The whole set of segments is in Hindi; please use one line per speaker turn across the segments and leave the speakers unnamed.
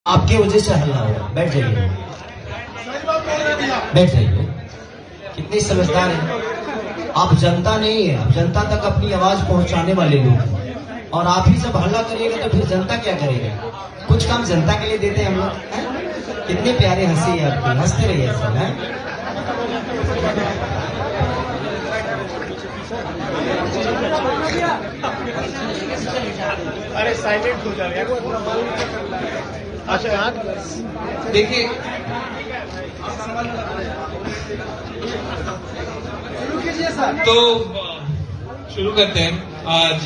आपकी वजह से हल्ला हो। बैठ जाइए, बैठ जाइए। कितने समझदार हैं आप। जनता नहीं है, आप जनता तक अपनी आवाज पहुंचाने वाले लोग हैं। और आप ही जब हल्ला करिएगा तो फिर जनता क्या करेगा। कुछ काम जनता के लिए देते हैं हम लोग। कितने प्यारे हंसी है आपकी, हंसते रहिए सब है।
अरे साइलेंट हो जाएगा। अच्छा देखिए, तो शुरू करते हैं। आज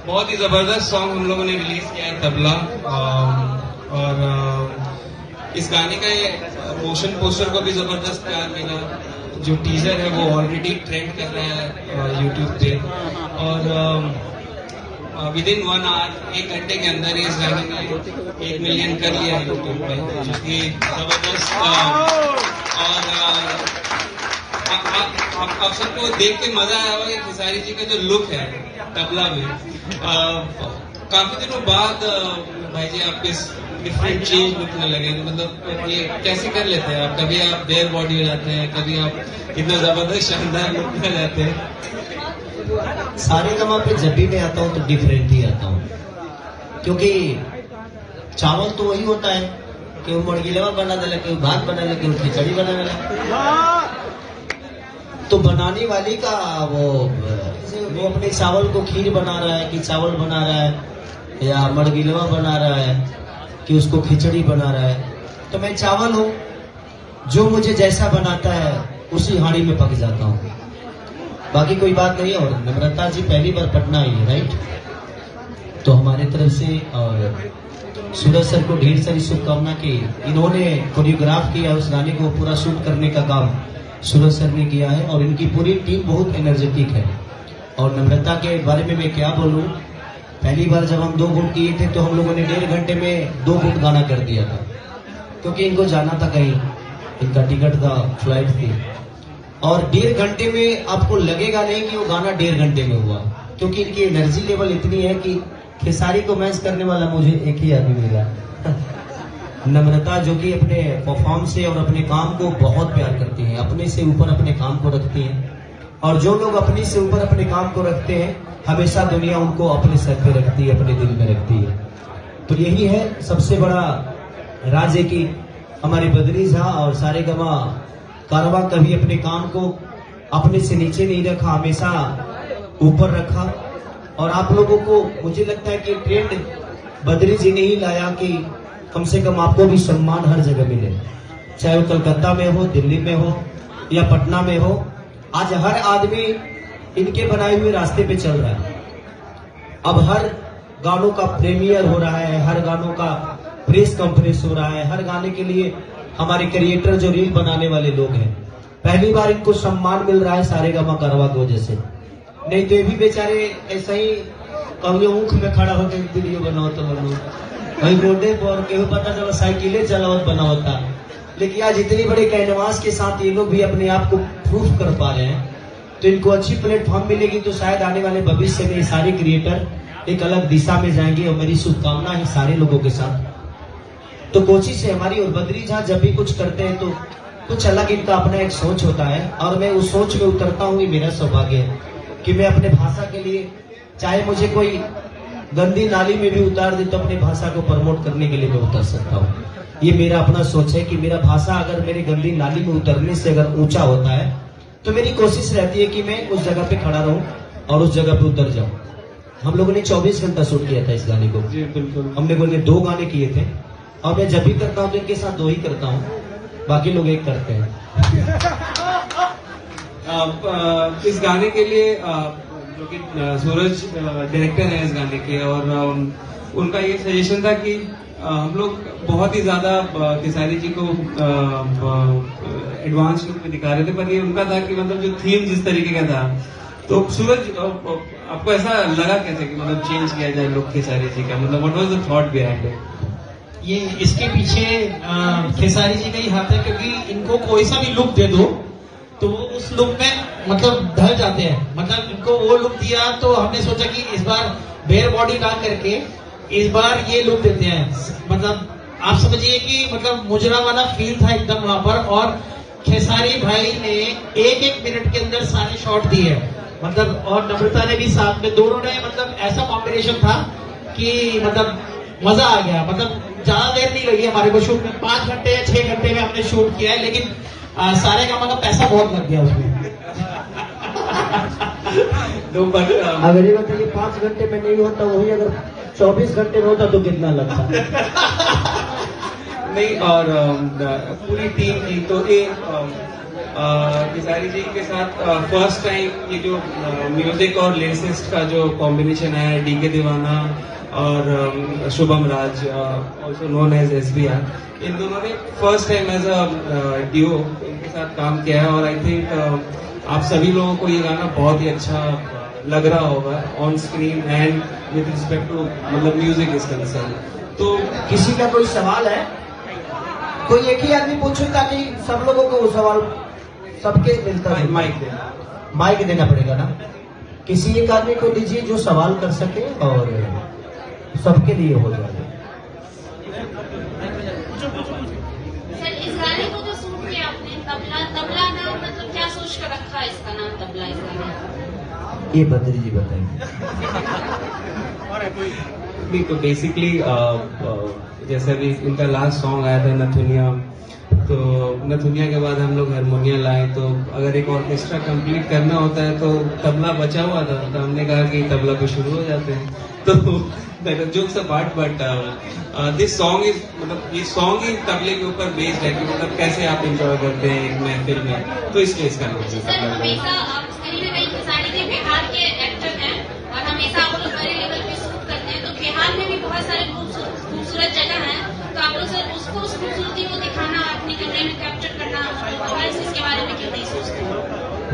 बहुत ही जबरदस्त सॉन्ग हम लोगों ने रिलीज किया है, तबला। और इस गाने का ये मोशन पोस्टर को भी जबरदस्त प्यार मिला। जो टीजर है वो ऑलरेडी ट्रेंड कर रहा है यूट्यूब पे। और विद इन 1 आवर, 1 घंटे के अंदर इस गाने ने 1 मिलियन कर लिया है यूट्यूब पे, जो कि जबरदस्त। और आप सबको देख के मजा आया होगा कि खेसारी जी का जो लुक है तबला में। काफी दिनों बाद भाई जी आप इस डिफरेंट चेंज दिखने लगे। मतलब ये कैसे कर लेते हैं आप? कभी आप बेयर बॉडी हो जाते हैं, कभी आप इतना जबरदस्त शानदार लुक में जाते हैं।
सारे गमा पे जब भी मैं आता हूँ तो डिफरेंट ही आता हूँ, क्योंकि चावल तो वही होता है कि वो मुर्गीलवा बना दे, कि वो भात बना दे, कि वो खिचड़ी बना दे। तो बनाने वाली का वो अपने चावल को खीर बना रहा है कि चावल बना रहा है, या मुर्गीलवा बना रहा है कि उसको खिचड़ी बना रहा है। तो मैं चावल हूँ, जो मुझे जैसा बनाता है उसी हांडी में पक जाता हूँ। बाकी कोई बात नहीं है। और नम्रता जी पहली बार पटना आई है, राइट? तो हमारे तरफ से और सूरज सर को ढेर सारी शुभकामना की। इन्होंने कोरियोग्राफ किया उस गाने को, पूरा शूट करने का काम सूरज सर ने किया है। और इनकी पूरी टीम बहुत एनर्जेटिक है। और नम्रता के बारे में मैं क्या बोलूं, पहली बार जब हम 2 गुट किए थे तो हम लोगों ने 1.5 घंटे में 2 गुट गाना कर दिया था, क्योंकि इनको जाना था कहीं, इनका टिकट था, फ्लाइट थी। और 1.5 घंटे में आपको लगेगा नहीं कि वो गाना 1.5 घंटे में हुआ, क्योंकि इनकी एनर्जी लेवल इतनी है कि खेसारी को मैच करने वाला मुझे एक ही आदमी मिला नम्रता, जो कि अपने परफॉर्म से और अपने काम को बहुत प्यार करती हैं, अपने से ऊपर अपने काम को रखती हैं। और जो लोग अपने से ऊपर अपने काम को रखते हैं, हमेशा दुनिया उनको अपने सर पे रखती है, अपने दिल में रखती है। तो यही है सबसे बड़ा राज है कि हमारे बद्री झा और सारेगामा कारवां कभी अपने काम को अपने से नीचे नहीं रखा, हमेशा ऊपर रखा। और आप लोगों को मुझे लगता है कि ट्रेंड बद्री जी ने ही लाया कि कम से कम आपको भी सम्मान हर जगह मिले, चाहे वो कलकत्ता में हो, दिल्ली में हो या पटना में हो। आज हर आदमी इनके बनाए हुए रास्ते पे चल रहा है। अब हर गानों का प्रीमियर हो रहा है, हर गानों का प्रेस कॉन्फ्रेंस हो रहा है, हर गाने के लिए हमारे क्रिएटर जो रील बनाने वाले लोग हैं, पहली बार इनको सम्मान मिल रहा है सारेगामा कारवां की वजह से। नहीं तो ये भी बेचारे ऐसा ही कभी ऊख में खड़ा होकर वीडियो बनाओ तो बनो, वही रोडे पर केहू पता चला साइकिलें चलावत बना होता। लेकिन आज इतनी बड़े कैनवास के साथ ये लोग भी अपने आप को प्रूफ कर पा रहे हैं, तो इनको अच्छी प्लेटफॉर्म मिलेगी। तो शायद आने वाले भविष्य में सारे क्रिएटर एक अलग दिशा में जाएंगे। और मेरी शुभकामना है सारे लोगों के साथ। तो कोशिश है हमारी, और बद्री झा जब भी कुछ करते हैं तो कुछ अलग इनका अपना एक सोच होता है, और मैं उस सोच में उतरता हूँ। मेरा सौभाग्य है कि मैं अपने भाषा के लिए, चाहे मुझे कोई गंदी नाली में भी उतार दे, तो अपनी भाषा को प्रमोट करने के लिए मैं उतर सकता हूँ। ये मेरा अपना सोच है कि मेरा भाषा अगर मेरी गंदी नाली में उतरने से अगर ऊंचा होता है, तो मेरी कोशिश रहती है कि मैं उस जगह पे खड़ा रहूं और उस जगह पे उतर जाऊं। हम लोगों ने 24 घंटा शूट किया था इस गाने को।
जी बिल्कुल।
हमने बोले 2 गाने किए थे, और मैं जब भी करता हूँ तो इनके साथ 2 ही करता हूँ, बाकी लोग 1 करते हैं।
इस गाने के लिए जो कि सूरज डायरेक्टर है इस गाने के, और उनका ये सजेशन था कि हम लोग बहुत ही ज्यादा खेसारी जी को एडवांस लुक में दिखा रहे थे, पर ये उनका था कि मतलब जो थीम जिस तरीके का था, तो सूरज आपको ऐसा लगा कैसे कि मतलब चेंज किया जाए लुक खेसारी जी का? मतलब what was the thought behind it?
ये इसके पीछे खेसारी जी का ही हाथ है, क्योंकि इनको कोई सा भी लुक दे दो तो वो उस लुक में मतलब ढल जाते हैं। मतलब इनको वो लुक दिया तो हमने सोचा कि इस बार बेयर बॉडी ना करके इस बार ये लुक देते हैं, मतलब आप समझिए कि मतलब मुजरा वाला फील था एकदम वहां पर। और खेसारी भाई ने एक एक मिनट के अंदर सारे शॉट दिए, मतलब और नम्रता ने भी साथ में, दोनों ने मतलब ऐसा कॉम्बिनेशन था कि मतलब मजा आ गया। मतलब ज्यादा देर नहीं लगी हमारे को शूट में, 5 घंटे या 6 घंटे में हमने शूट किया है, लेकिन सारे कामों का पैसा बहुत लग गया उसमें।
तो बट
अगर ये बताइए 5 घंटे में नहीं होता, वही अगर 24 घंटे में होता तो कितना लगता?
नहीं, और पूरी टीम थी तो ये खेसारी जी के साथ फर्स्ट टाइम ये जो म्यूजिक और लिरिसिस्ट का जो कॉम्बिनेशन है, डीके दीवाना और Shubham Raj, also known as SBR, इन दोनों ने first time as a duo इनके साथ काम किया है। और आई थिंक आप सभी लोगों को ये गाना बहुत ही अच्छा लग रहा होगा on screen and with respect to मतलब म्यूजिक इज कंसर्न। तो
किसी का कोई सवाल है? कोई एक ही आदमी पूछे ताकि सब लोगों को वो सवाल सबके मिलता है। माइक देना पड़ेगा ना, किसी एक आदमी को दीजिए जो सवाल कर सके और सबके लिए हो जाए।
सर, इस गाने को जो शूट किया आपने, तबला नाम मतलब क्या सोच कर रखा है इसका नाम तबला? इस गाने
ये बद्री जी बताएंगे।
नहीं, तो बेसिकली जैसे अभी उनका लास्ट सॉन्ग आया था नथुनिया, तो नथुनिया के बाद हम लोग हारमोनिया लाए, तो अगर एक ऑर्केस्ट्रा कंप्लीट करना होता है तो तबला बचा हुआ था, तो हमने कहा कि तबला पे शुरू हो जाते हैं। तो jokes apart, but this song is मतलब ये सॉन्ग ही तबले के ऊपर बेस्ड है कि मतलब कैसे आप एंजॉय करते हैं एक महफिल में, तो इसलिए इसका नाम
सर, हमेशा आप कहीं ना कहीं खेसारी जी बिहार के एक्टर हैं और हमेशा आप लोग बड़े लेवल पे शूट करते हैं, तो बिहार में भी बहुत सारे खूबसूरत जगह हैं, तो आप लोग सर उसको उस खूबसूरती को दिखाना, अपने कैमरे में कैप्चर करना, तो इसके बारे में क्यों नहीं सोचते?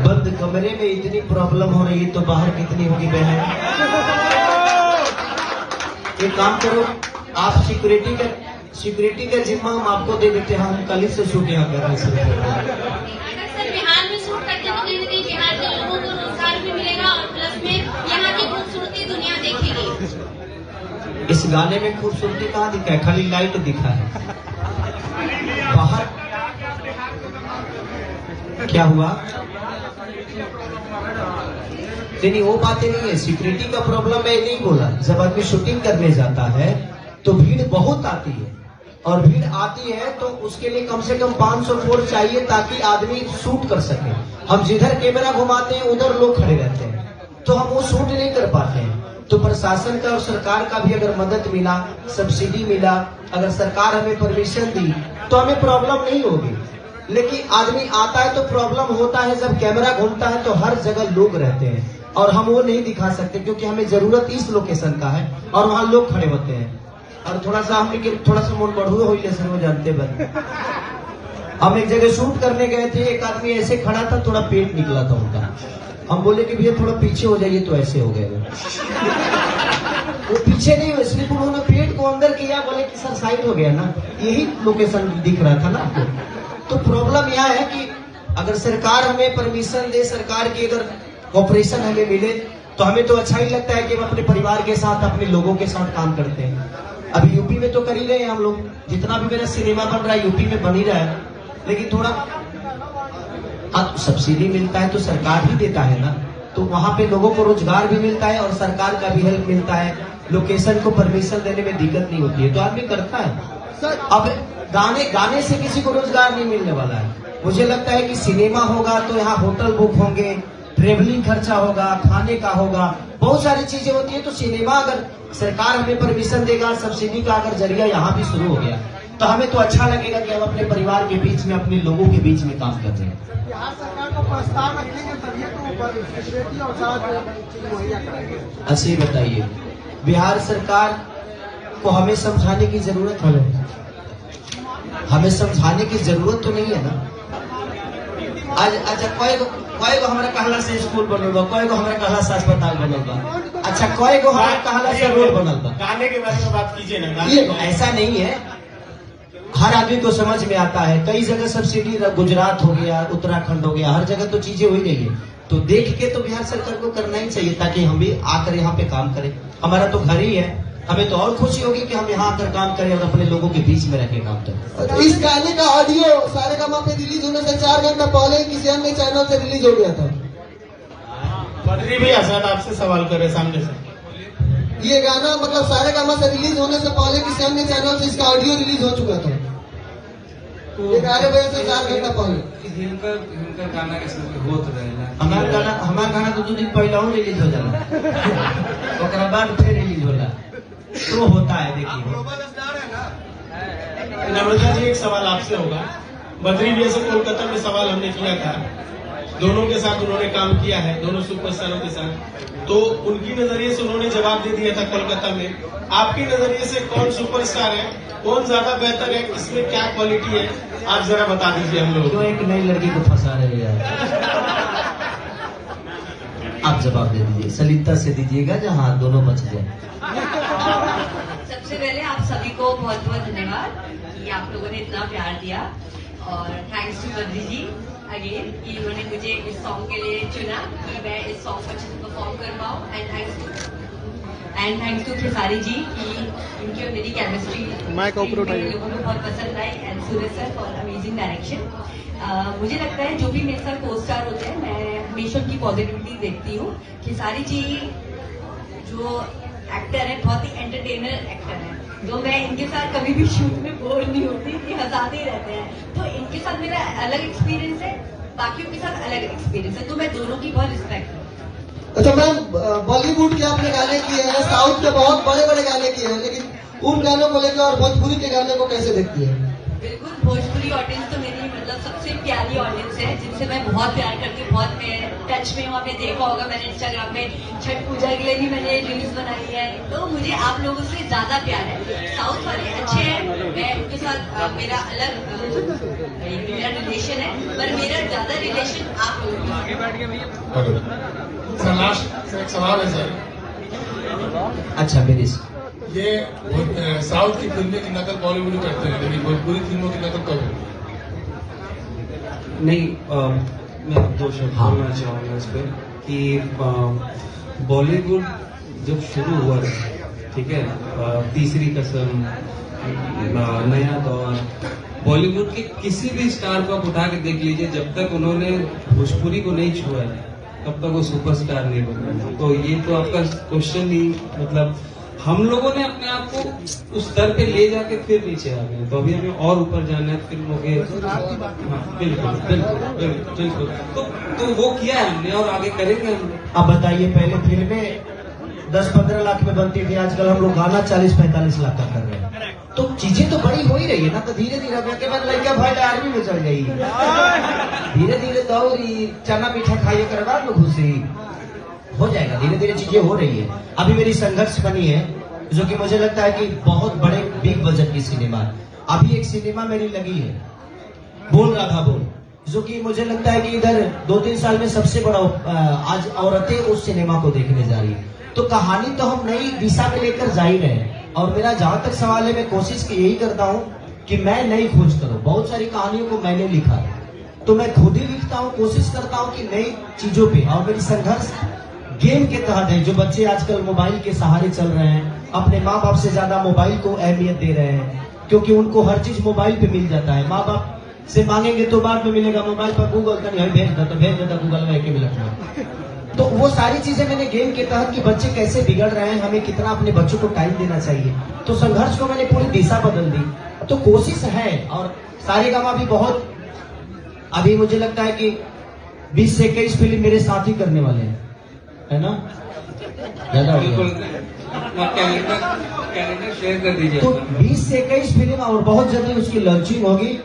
बंद कमरे में इतनी प्रॉब्लम हो रही है तो बाहर कितनी होगी बहन? एक काम करो, आप सिक्योरिटी का जिम्मा हम आपको दे देते हैं, हम कल ही से शूट यहाँ कर रहे हैं।
अगर सर बिहार में शूट करते हैं तो कहीं ना कहीं बिहार के लोगों को रोजगार भी मिलेगा और प्लस में यहाँ की खूबसूरती दुनिया देखेगी।
इस गाने में खूबसूरती कहाँ दिखा है? खाली लाइट दिखा है। बाहर क्या हुआ? नहीं, वो बातें नहीं है। सिक्योरिटी का प्रॉब्लम मैं नहीं बोला। जब आदमी शूटिंग करने जाता है तो भीड़ बहुत आती है, और भीड़ आती है तो उसके लिए कम से कम 500 फ्लोर चाहिए ताकि आदमी शूट कर सके। हम जिधर कैमरा घुमाते हैं उधर लोग खड़े रहते हैं, तो हम वो शूट नहीं कर पाते हैं। तो प्रशासन का और सरकार का भी अगर मदद मिला, सब्सिडी मिला, अगर सरकार हमें परमिशन दी तो हमें प्रॉब्लम नहीं होगी। लेकिन आदमी आता है तो प्रॉब्लम होता है। जब कैमरा घूमता है तो हर जगह लोग रहते हैं और हम वो नहीं दिखा सकते, क्योंकि हमें जरूरत इस लोकेशन का है और वहाँ लोग खड़े होते हैं। और थोड़ा सा हम थोड़ा सा मोड़ बढ़ुए हो वो जानते बन। हम एक जगह शूट करने गए थे, एक आदमी ऐसे खड़ा था, थोड़ा पेट निकला था उनका। हम बोले कि भैया थोड़ा पीछे हो जाइए, तो ऐसे हो गए। वो पीछे नहीं हुए, सिर्फ उन्होंने पेट को अंदर किया, बोले कि सर साइड हो गया ना, यही लोकेशन दिख रहा था ना आपको। तो प्रॉब्लम यह है कि अगर सरकार हमें परमिशन दे, सरकार की अगर ऑपरेशन हमें मिले, तो हमें तो अच्छा ही लगता है कि हम अपने परिवार के साथ, अपने लोगों के साथ काम करते हैं। अभी यूपी में तो कर ही रहे हैं हम लोग, जितना भी मेरा सिनेमा बन रहा है यूपी में बन ही रहा है। लेकिन थोड़ा सब्सिडी मिलता है तो सरकार ही देता है ना, तो वहाँ पे लोगों को रोजगार भी मिलता है और सरकार का भी हेल्प मिलता है। लोकेशन को परमिशन देने में दिक्कत नहीं होती है, तो आदमी करता है। अब गाने से किसी को रोजगार नहीं मिलने वाला है। मुझे लगता है कि सिनेमा होगा तो यहाँ होटल बुक होंगे, ट्रेवलिंग खर्चा होगा, खाने का होगा, बहुत सारी चीजें होती है। तो सिनेमा अगर सरकार हमें परमिशन देगा, सब्सिडी का अगर जरिया यहाँ भी शुरू हो गया, तो हमें तो अच्छा लगेगा कि हम अपने परिवार के बीच में, अपने लोगों के बीच में काम कर रहे हैं।
बिहार सरकार को प्रस्ताव रखेंगे तभी तो फैसिलिटी और सारा चीज मुहैया कराएंगे।
अच्छा बताइए, बिहार सरकार को हमें समझाने की जरूरत है? हमें समझाने की जरूरत तो नहीं है ना। आज अच्छा कोई को हमारे कहला से स्कूल बनल बा, कोई को हमारे कहला से अस्पताल बनल बा, अच्छा कोई को हमारे कहला से रोड बनल बा।
गाने के बारे में बात कीजिए ना।
ये ऐसा नहीं है, हर आदमी को समझ में आता है। कई जगह सब्सिडी, गुजरात हो गया, उत्तराखंड हो गया, हर जगह तो चीजें हो ही गई है। तो देख के तो बिहार सरकार को करना ही चाहिए ताकि हम भी आकर यहाँ पे काम करें। हमारा तो घर ही है, हमें तो और खुशी होगी कि हम यहाँ आकर काम करें और अपने लोगों के बीच में रह के काम करें।
तो इस गाने का ऑडियो सारेगामा पे रिलीज होने से 4 घंटा पहले किसी अन्य चैनल से रिलीज हो गया था।
बद्री भैया शायद आपसे सवाल करे सामने से।
ये गाना मतलब सारेगामा से रिलीज होने से पहले किसी अन्य चैनल से इसका ऑडियो रिलीज हो चुका था। 11 बजे से 4 घंटा पहले।
हिंकर गाना कैसे होत रहेला।
हमारा गाना तो 2 दिन पहले और रिलीज हो जाला, ओकरा बाद फिर रिलीज होला, तो होता है। देखिए
नम्रता जी, एक सवाल आपसे होगा। बद्री भैया से कोलकाता में सवाल हमने किया था, दोनों के साथ उन्होंने काम किया है, दोनों सुपरस्टारों के साथ, तो उनकी नजरिए से उन्होंने जवाब दे दिया था कोलकाता में। आपके नजरिए से कौन सुपरस्टार है, कौन ज्यादा बेहतर है, इसमें क्या क्वालिटी है, आप जरा बता दीजिए हम लोग।
क्यों एक नई लड़की को फंसा रहे यार? आप जवाब दे दीजिए, सलीता से दीजिएगा जहाँ दोनों बच जाए।
सबसे पहले आप सभी को बहुत बहुत धन्यवाद कि आप लोगों ने इतना प्यार दिया, और thanks to Badri ji again कि उन्होंने मुझे इस सॉन्ग के लिए चुना कि मैं इस सॉन्ग को अच्छे से परफॉर्म कर पाऊँ। And thanks to Khesari ji कि इनकी और मेरी केमिस्ट्री लोगों को बहुत पसंद आई, and Suraj sir for amazing direction. मुझे लगता है जो भी मेरे साथ को स्टार होते हैं, मैं हमेशा उनकी पॉजिटिविटी देखती हूँ। खेसारी जी जो एक्टर है, बहुत ही एंटरटेनर एक्टर है, तो मैं इनके साथ कभी भी शूट में बोर नहीं होती, ये हंसाते ही रहते हैं। तो इनके साथ मेरा अलग एक्सपीरियंस है, बाकियों के साथ अलग एक्सपीरियंस है, तो मैं दोनों की बहुत रिस्पेक्ट है।
अच्छा मैम, बॉलीवुड के आपने गाने किए हैं, साउथ के बहुत बड़े बड़े गाने किए हैं, लेकिन उन गानों को लेकर और भोजपुरी के गाने को कैसे देखती है?
बिल्कुल, भोजपुरी ऑडियंस तो मेरी मतलब सबसे प्यारी ऑडियंस है, जिनसे मैं बहुत प्यार करती हूँ, बहुत मैं टच में हूँ। आपने देखा होगा मैंने इंस्टाग्राम पे छठ पूजा के लिए भी मैंने रील्स बनाई है, तो मुझे आप लोगों से ज्यादा प्यार है। साउथ वाले अच्छे हैं, मैं उनके साथ मेरा अलग मेरा रिलेशन है, पर मेरा ज्यादा रिलेशन आप लोगों के
सर लास्ट एक सवाल है सर।
अच्छा मेरी
ये साउथ की फिल्में की नकल बॉलीवुड करते हैं, लेकिन भोजपुरी फिल्मों की नकल कब होगी?
नहीं, मैं 2 शब्द बोलना चाहूँगा इस पर कि बॉलीवुड जब शुरू हुआ था, ठीक है, तीसरी कसम, नया दौर, बॉलीवुड के किसी भी स्टार को आप उठा के देख लीजिए, जब तक उन्होंने भोजपुरी को नहीं छुआ है तब तक वो सुपरस्टार नहीं बने। तो ये तो आपका क्वेश्चन ही, मतलब हम लोगों ने अपने आप को उस स्तर पे ले जाके फिर नीचे आ गए, तो अभी हमें और ऊपर जाना है फिल्मों के। हाँ, बिल्कुल। तो वो किया है हमने और आगे करेंगे हम।
अब बताइए, पहले फिल्में 10-15 लाख में बनती थी, आजकल हम लोग गाना 40-45 लाख का कर रहे हैं। तो चीजें तो बड़ी हो ही रही है ना, तो धीरे धीरे के बाद लड़का भाई आर्मी में चल गई, धीरे धीरे दौड़ी चना मीठा खाइए कर बाद में घुसी हो जाएगा। धीरे धीरे चीजें हो रही है। अभी मेरी संघर्ष बनी है, जो कि मुझे लगता है कि बहुत बड़े बिग बजट की सिनेमा। अभी एक सिनेमा मेरी लगी है, बोल रहा था बोल, जो कि मुझे लगता है कि इधर 2-3 साल में सबसे बड़ा आज औरतें उस सिनेमा को देखने जा रही है। तो कहानी तो हम नई दिशा में लेकर जा ही रहे हैं, और मेरा जहां तक सवाल है, मैं कोशिश यही करता हूं कि मैं नई खोज करूं। बहुत सारी कहानियों को मैंने लिखा है, तो मैं खुद ही लिखता हूं, कोशिश करता हूं कि नई चीजों पे। और मेरी संघर्ष गेम के तहत है। जो बच्चे आजकल मोबाइल के सहारे चल रहे हैं, अपने माँ बाप से ज्यादा मोबाइल को अहमियत दे रहे हैं, क्योंकि उनको हर चीज मोबाइल पे मिल जाता है। माँ बाप से मांगेंगे तो बाद में मिलेगा, मोबाइल पर गूगल का नहीं भेज देता गूगल में 1 मिनट में। तो वो सारी चीजें मैंने गेम के तहत कि बच्चे कैसे बिगड़ रहे हैं, हमें कितना अपने बच्चों को टाइम देना चाहिए, तो संघर्ष को मैंने पूरी दिशा बदल दी। तो कोशिश है, और सारेगामा भी बहुत, अभी मुझे लगता है कि 20 से 21 फिल्म मेरे साथ ही करने वाले हैं, है ना?
बिल्कुल, कैलेंडर शेयर कर दीजिए।
तो 20 से 21 फिल्म और बहुत जल्दी उसकी लॉन्चिंग होगी,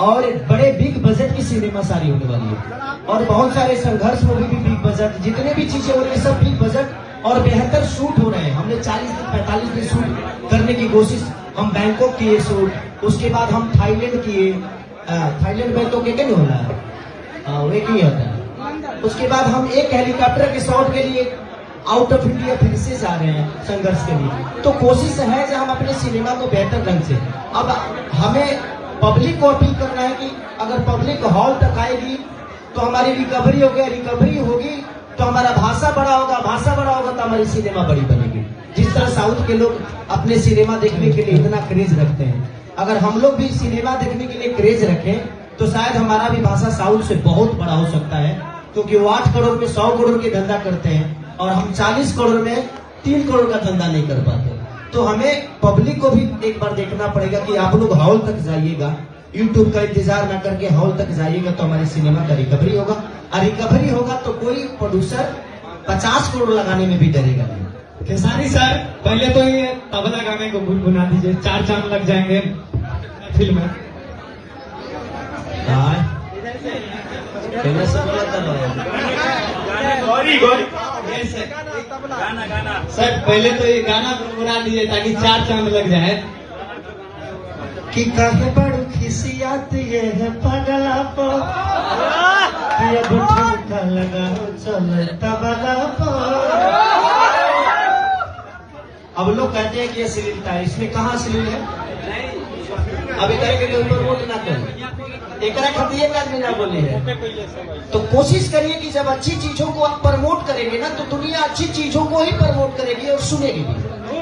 और बड़े बिग बजट की सिनेमा सारी होने वाली है, और बहुत सारे संघर्ष मूवी भी बिग बजट, जितने भी चीजें हो रही है सब बिग बजट और बेहतर शूट हो रहे हैं। हमने 40-45 दिन शूट करने की कोशिश, हम बैंकॉक किए शूट, उसके बाद हम थाईलैंड किए, थाईलैंड बैंकॉक एक नहीं होना है, एक ही होता है। उसके बाद हम एक हेलीकॉप्टर के शॉट के लिए आउट ऑफ इंडिया फिर से जा रहे हैं संघर्ष के लिए। तो कोशिश है कि हम अपने सिनेमा को बेहतर ढंग से, अब हमें पब्लिक को अपील करना है कि अगर पब्लिक हॉल तक आएगी तो हमारी रिकवरी होगी तो हमारा भाषा बड़ा होगा तो हमारी सिनेमा बड़ी बनेगी।
जिस तरह साउथ के लोग अपने सिनेमा देखने के लिए इतना क्रेज रखते हैं, अगर हम लोग भी सिनेमा देखने के लिए क्रेज रखें तो शायद हमारा भी भाषा साउथ से बहुत बड़ा हो सकता है, क्योंकि वो 8 करोड़ में 100 करोड़ के धंधा करते हैं और हम 40 करोड़ में 3 करोड़ का धंधा नहीं कर पाते। तो हमें पब्लिक को भी एक बार देखना पड़ेगा कि आप लोग हॉल तक जाइएगा, यूट्यूब का इंतजार ना करके हॉल तक जाइएगा तो हमारे सिनेमा का रिकवरी होगा, और रिकवरी होगा तो कोई प्रोड्यूसर 50 करोड़ लगाने में भी डरेगा नहीं।
खेसारी सर, पहले तो ये तबला गाने को गुनगुना दीजिए, 4 चांद लग जाएंगे फिल्म में। सर पहले तो ये गाना गुनगुना दीजिए ताकि 4 चांद लग जाए।
कि कहे बड़ खिसियात ये है पगला पो, कि अब ठुमका लगाओ चल तबला पो। अब लोग कहते हैं कि ये अश्लीलता है, इसमें कहाँ अश्लील है? अभी करेंगे के ऊपर वोट ना करें, एक खतिए का आदमी ना बोले है। तो कोशिश करिए कि जब अच्छी चीजों को आप प्रमोट करेंगे ना तो दुनिया अच्छी चीजों को ही प्रमोट करेगी और सुनेगी भी।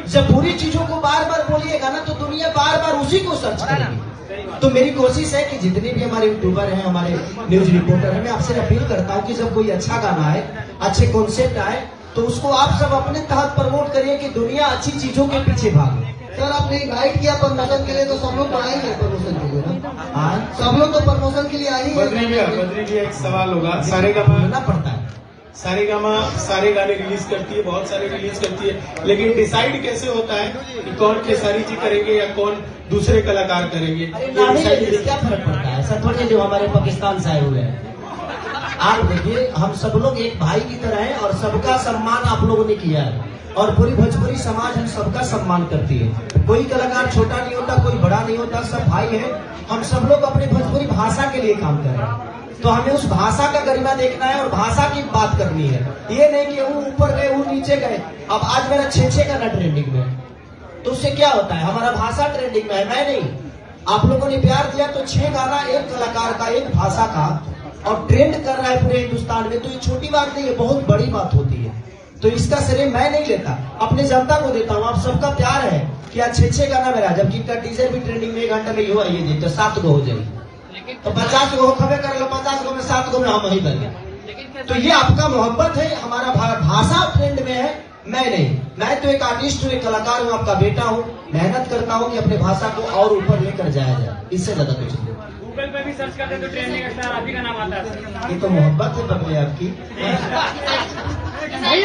जब बुरी चीजों को बार बार बोलिएगा ना तो दुनिया बार बार उसी को सर्च करेगी। तो मेरी कोशिश है कि जितने भी हमारे यूट्यूबर हैं, हमारे न्यूज रिपोर्टर हैं, मैं आपसे अपील करता हूँ कि जब कोई अच्छा गाना आए, अच्छे कॉन्सेप्ट आए तो उसको आप सब अपने तहत प्रमोट करिए कि दुनिया अच्छी चीजों के पीछे भागे।
सर आपने इनवाइट किया प्रमोशन के लिए तो सब लोग तो आएंगे प्रमोशन के लिए ना? सब लोग तो प्रमोशन के लिए आएंगे।
बद्री भैया एक सवाल होगा, सारे का
बोलना पड़ता है।
सारेगामा सारे गाने रिलीज करती है, बहुत सारे रिलीज करती है, लेकिन डिसाइड कैसे होता है कि कौन खेसारी जी करेंगे या कौन दूसरे कलाकार करेंगे?
क्या फर्क पड़ता है? ऐसा थोड़ी जो हमारे पाकिस्तान से आए हुए हैं। आप देखिए, हम सब लोग एक भाई की तरह हैं और सबका सम्मान आप लोगों ने किया है और पूरी भोजपुरी समाज हम सबका सम्मान करती है। कोई कलाकार छोटा नहीं होता, कोई बड़ा नहीं होता, सब भाई है। हम सब लोग अपने भोजपुरी भाषा के लिए काम कर रहे हैं, तो हमें उस भाषा का गरिमा देखना है और भाषा की बात करनी है। ये नहीं कि वो ऊपर गए वो नीचे गए। अब आज मेरा 6 गाना ट्रेंडिंग में, तो उससे क्या होता है? हमारा भाषा ट्रेंडिंग में है, मैं नहीं। आप लोगों ने प्यार दिया तो 6 गाना एक कलाकार का, एक भाषा का, और ट्रेंड कर रहा है पूरे हिंदुस्तान में, तो ये छोटी बात नहीं है, बहुत बड़ी बात होती है। तो इसका श्रेय मैं नहीं लेता, अपने जनता को देता हूँ। आप सबका प्यार है कि आज 6 गाना मेरा, जबकि इनका टीजर भी ट्रेंडिंग में 1 घंटा में हुआ, ये तो 7 गो हो जाएगी, तो 50 गो खबे कर लो, 50 गो में 7 गो में हम ही बन गए। तो ये आपका मोहब्बत है, हमारा भाषा ट्रेंड में है, मैं नहीं। मैं तो एक आर्टिस्ट हूँ, एक कलाकार हूँ, आपका बेटा हूँ, मेहनत करता हूँ कि अपने भाषा को और ऊपर लेकर जाया जाए, इससे ज्यादा कुछ नहीं।
गूगल पे भी सर्च करते तो ट्रेंडिंग स्टार आप ही का नाम आता है।
ये तो मोहब्बत है बदले आपकी।
खेसारी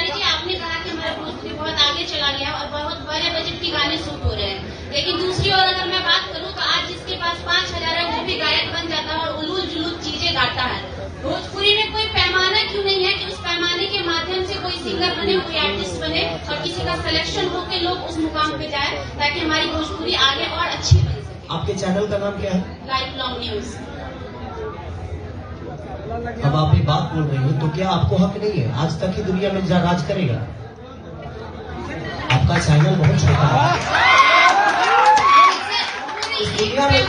जी, आपने कहा कि हमारा भोजपुरी बहुत आगे चला गया और बहुत बड़े बजट के गाने शूट हो रहे हैं, लेकिन दूसरी ओर अगर मैं बात करूं तो आज जिसके पास 5,000 है वो भी गायक बन जाता है और उलूल जुलूल चीजें गाता है। भोजपुरी में कोई पैमाना क्यों नहीं है कि उस पैमाने के माध्यम से कोई सिंगर बने, कोई आर्टिस्ट बने और किसी का सिलेक्शन हो के लोग उस मुकाम पे जाए, ताकि हमारी भोजपुरी आगे और अच्छी बन सके।
आपके चैनल का नाम क्या है?
Life long news.
अब आप ये बात बोल रही हो तो क्या आपको हक नहीं है? आज तक ही दुनिया में राज करेगा। आपका चैनल बहुत छोटा है, इस दुनिया में।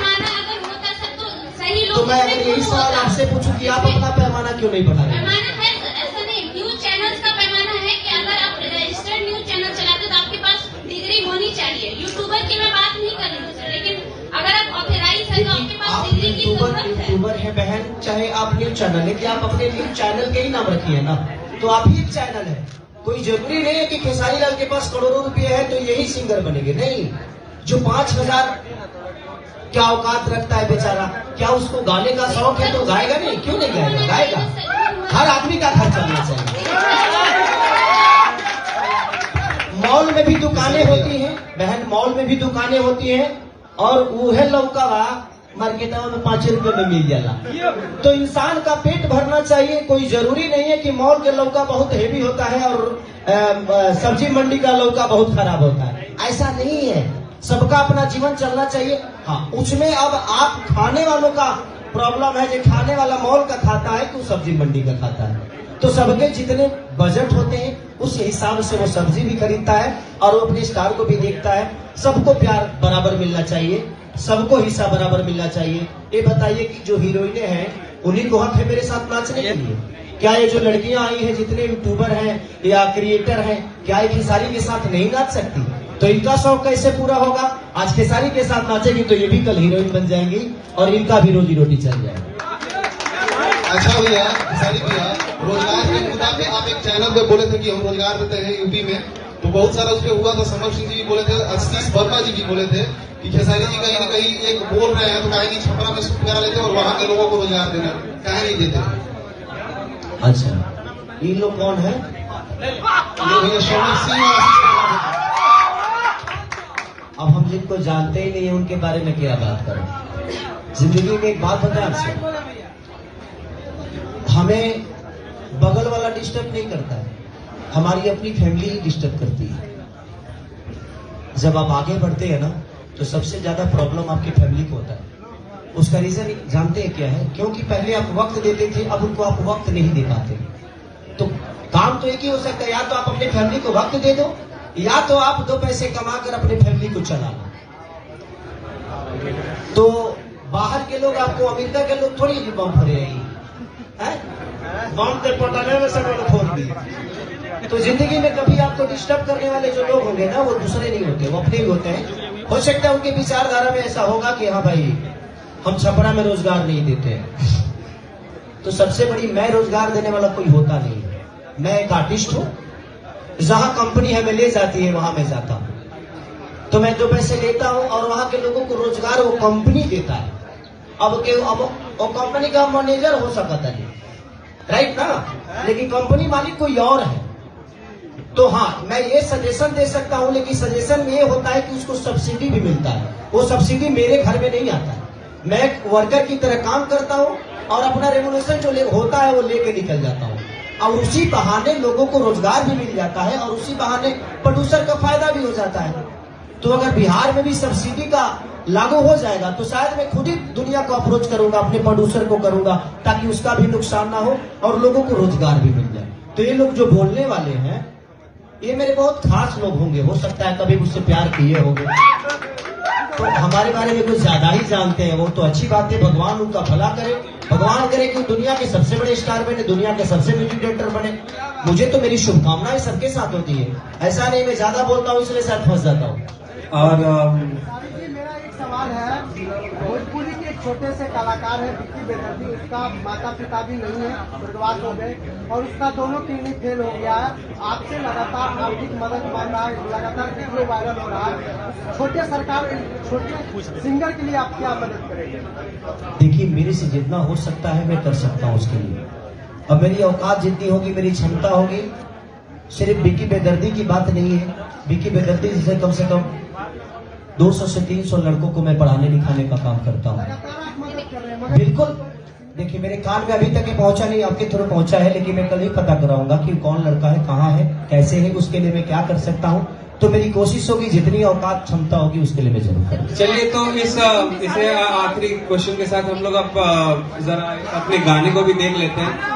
तो मैं अगर यही सवाल आपसे पूछूं कि आप अपना पैमाना क्यों नहीं बढ़ा रहे?
पैमाना है ऐसा नहीं, न्यूज चैनल्स का पैमाना है कि अगर आप रजिस्टर्ड न्यूज चैनल चलाते तो आपके पास डिग्री होनी चाहिए। यूट्यूबर की मैं बात नहीं कर रही हूँ सर, लेकिन अगर आप ऑथराइज है तो आपके पास डिग्री की जरूरत है।
यूट्यूबर है बहन, चाहे आप न्यूज चैनल है, कि आप अपने न्यूज चैनल के ही नाम रखिए ना, तो आप ही एक चैनल है। कोई जरूरी नहीं है कि खेसारी लाल के पास करोड़ों रुपए है तो यही सिंगर बनेंगे, नहीं। जो 5,000 क्या औकात रखता है बेचारा, क्या उसको गाने का शौक है तो गाएगा नहीं? क्यों नहीं गाएगा? गाएगा। हर आदमी का घर चलना चाहिए। मॉल में भी दुकानें होती हैं बहन, मॉल में भी दुकानें होती हैं और वह लौका मार्केटों में 5 रुपए में मिल जाला। तो इंसान का पेट भरना चाहिए। कोई जरूरी नहीं है कि मॉल के लौका बहुत हेवी होता है और सब्जी मंडी का लौका बहुत खराब होता है, ऐसा नहीं है। सबका अपना जीवन चलना चाहिए। हाँ, उसमें अब आप खाने वालों का प्रॉब्लम है, जो खाने वाला मॉल का खाता है कि सब्जी मंडी का खाता है। तो सबके जितने बजट होते हैं उस हिसाब से वो सब्जी भी खरीदता है और वो अपने स्टार को भी देखता है। सबको प्यार बराबर मिलना चाहिए, सबको हिस्सा बराबर मिलना चाहिए। ये बताइए कि जो हीरोइनें हैं उन्हीं को हक है मेरे साथ नाचने के लिए?
क्या ये जो लड़कियां आई हैं, जितने यूट्यूबर हैं या क्रिएटर हैं, क्या ये खेसारी के साथ नहीं नाच सकती? तो इनका शौक कैसे पूरा होगा? आज खेसारी के साथ नाचेगी तो ये भी कल हीरोइन बन जाएंगी और इनका भी रोजी रोटी चल जाएगी।
अच्छा भैया, खेसारी भैया, रोजगार के मुद्दा पे आप एक चैनल पे बोले थे कि हम रोजगार देते हैं यूपी में, तो बहुत सारा उस पर हुआ था। समर सिंह जी भी बोले थे, आशीष वर्मा जी भी बोले थे कि खेसारी जी कहीं न कहीं एक बोल रहे हैं तो कहीं नहीं छपरा में शूट करा लेते और वहाँ के लोगों को रोजगार देना कहीं नहीं देते।
अच्छा, ये लोग कौन है?
भैया सोमर सिंह।
अब हम जिनको जानते ही नहीं है उनके बारे में क्या बात करें। जिंदगी में एक बात बताएं आपसे, हमें बगल वाला डिस्टर्ब नहीं करता है, हमारी अपनी फैमिली ही डिस्टर्ब करती है। जब आप आगे बढ़ते हैं ना तो सबसे ज्यादा प्रॉब्लम आपकी फैमिली को होता है। उसका रीजन जानते हैं क्या है? क्योंकि पहले आप वक्त देते थे, अब उनको आप वक्त नहीं दे पाते। तो काम तो एक ही हो सकता है, या तो आप अपनी फैमिली को वक्त दे दो या तो आप 2 पैसे कमाकर अपनी फैमिली को चला लो। तो बाहर के लोग आपको, अमेरिका के लोग थोड़ी बम फोड़ेगी, बम से पटाने में सब फोड़ दी। तो जिंदगी में कभी आपको डिस्टर्ब करने वाले जो लोग होंगे ना, वो दूसरे नहीं होते, वो अपने ही होते हैं। हो सकता है उनके विचारधारा में ऐसा होगा कि हाँ भाई, हम छपरा में रोजगार नहीं देते हैं, तो सबसे बड़ी मैं रोजगार देने वाला कोई होता नहीं है। मैं एक आर्टिस्ट हूं, जहां कंपनी हमें ले जाती है वहां मैं जाता हूं, तो मैं 2 पैसे लेता हूं और वहां के लोगों को रोजगार वो कंपनी देता है। अब वो कंपनी का मैनेजर हो सकता है, राइट ना, लेकिन कंपनी मालिक कोई और है। तो हाँ, मैं ये सजेशन दे सकता हूं, लेकिन सजेशन में ये होता है कि उसको सब्सिडी भी मिलता है। वो सब्सिडी मेरे घर में नहीं आता है, मैं एक वर्कर की तरह काम करता हूं और अपना रेमुनेशन जो होता है वो लेके निकल जाता हूं। और उसी बहाने लोगों को रोजगार भी मिल जाता है और उसी बहाने प्रोड्यूसर का फायदा भी हो जाता है। तो अगर बिहार में भी सब्सिडी का लागू हो जाएगा तो शायद मैं खुद ही दुनिया को अप्रोच करूंगा, अपने प्रोड्यूसर को करूंगा, ताकि उसका भी नुकसान ना हो और लोगों को रोजगार भी मिल जाए। तो ये लोग जो बोलने वाले हैं, ये मेरे बहुत खास लोग होंगे, हो सकता है कभी मुझसे प्यार किए होंगे, तो हमारे बारे में कुछ ज्यादा ही जानते हैं। वो तो अच्छी बात है, भगवान उनका भला करे, भगवान करे कि दुनिया के सबसे बड़े स्टार बने, दुनिया के सबसे म्यूजिक डायरेक्टर बने। मुझे तो मेरी शुभकामनाएं सबके साथ होती है, ऐसा नहीं मैं ज्यादा बोलता हूँ इसलिए शायद फंस जाता हूँ। और
मेरा एक सवाल है, भोजपुरी के एक छोटे से कलाकार है विक्की बेदर्दी, उसका माता पिता भी नहीं है, स्वर्गवास हो गए और उसका दोनों किडनी फेल हो गया है। आपसे लगातार आर्थिक मदद मांग रहा है, लगातार वीडियो वायरल हो रहा है। छोटे सिंगर के लिए आप क्या मदद करेंगे?
देखिए, मेरे से जितना हो सकता है मैं कर सकता हूँ उसके लिए। अब मेरी औकात जितनी होगी, मेरी क्षमता होगी। सिर्फ विक्की बेदर्दी की बात नहीं है, विक्की बेदर्दी जिसे कम से कम 200 से 300 लड़कों को मैं पढ़ाने लिखाने का काम करता हूँ। बिल्कुल, देखिए मेरे कान में अभी तक ये पहुंचा नहीं, आपके थ्रू पहुंचा है, लेकिन मैं कल ही पता कराऊंगा कि कौन लड़का है, कहाँ है, कैसे है, उसके लिए मैं क्या कर सकता हूँ। तो मेरी कोशिश होगी, जितनी औकात क्षमता होगी उसके लिए मैं जरूर करूँगा।
चलिए, तो इसे आखिरी क्वेश्चन के साथ हम लोग अब जरा अपने गाने को भी देख लेते हैं।